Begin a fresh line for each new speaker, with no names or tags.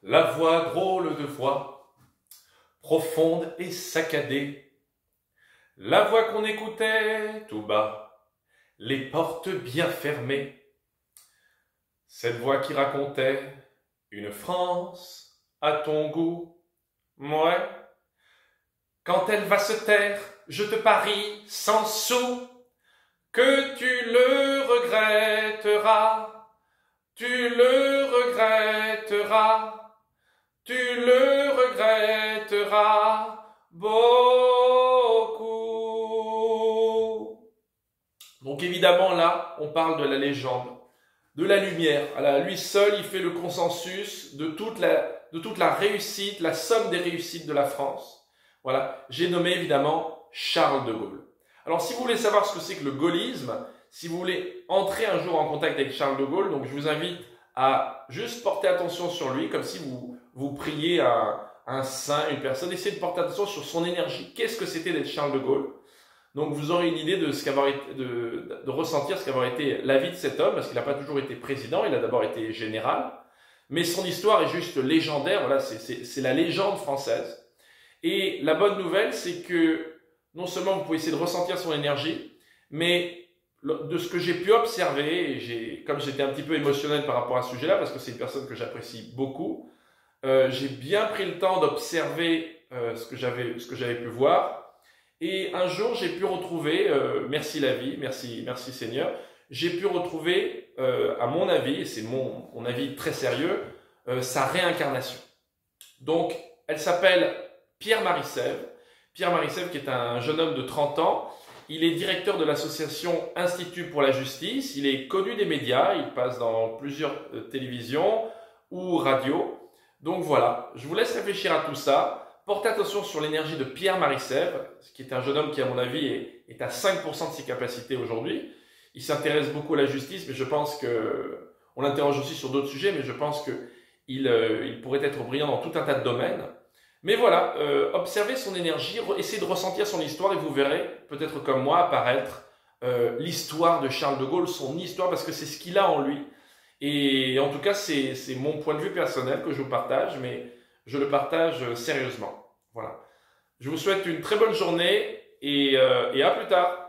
La voix drôle de voix, profonde et saccadée. La voix qu'on écoutait tout bas, les portes bien fermées. Cette voix qui racontait une France à ton goût. Ouais. Quand elle va se taire, je te parie sans sou que tu le regretteras. Tu le regretteras. Tu le regretteras beaucoup. Donc évidemment là, on parle de la légende, de la lumière. À lui seul, il fait le consensus de toute la réussite, la somme des réussites de la France. Voilà, j'ai nommé évidemment Charles de Gaulle. Alors si vous voulez savoir ce que c'est que le gaullisme, si vous voulez entrer un jour en contact avec Charles de Gaulle, donc je vous invite à juste porter attention sur lui, comme si vous priez un saint, une personne. Essayez de porter attention sur son énergie. Qu'est-ce que c'était d'être Charles de Gaulle? Donc vous aurez une idée de ce de ressentir ce qu'avoir été la vie de cet homme, parce qu'il n'a pas toujours été président, il a d'abord été général. Mais son histoire est juste légendaire, voilà, c'est la légende française. Et la bonne nouvelle, c'est que non seulement vous pouvez essayer de ressentir son énergie, mais de ce que j'ai pu observer, et comme j'étais un petit peu émotionnel par rapport à ce sujet-là, parce que c'est une personne que j'apprécie beaucoup, j'ai bien pris le temps d'observer ce que j'avais pu voir. Et un jour, j'ai pu retrouver, merci la vie, merci Seigneur, j'ai pu retrouver, à mon avis, et c'est mon avis très sérieux, sa réincarnation. Donc, elle s'appelle Pierre-Marie Sèvre. Pierre-Marie Sèvre, qui est un jeune homme de 30 ans, il est directeur de l'association Institut pour la Justice, il est connu des médias, il passe dans plusieurs télévisions ou radios. Donc voilà, je vous laisse réfléchir à tout ça. Portez attention sur l'énergie de Pierre-Marie Sèvre, qui est un jeune homme qui, à mon avis, est à 5% de ses capacités aujourd'hui. Il s'intéresse beaucoup à la justice, mais je pense que, on l'interroge aussi sur d'autres sujets, mais je pense qu'il pourrait être brillant dans tout un tas de domaines. Mais voilà, observez son énergie, essayez de ressentir son histoire et vous verrez, peut-être comme moi, apparaître l'histoire de Charles de Gaulle, son histoire, parce que c'est ce qu'il a en lui. Et en tout cas, c'est mon point de vue personnel que je vous partage, mais je le partage sérieusement. Voilà. Je vous souhaite une très bonne journée et à plus tard.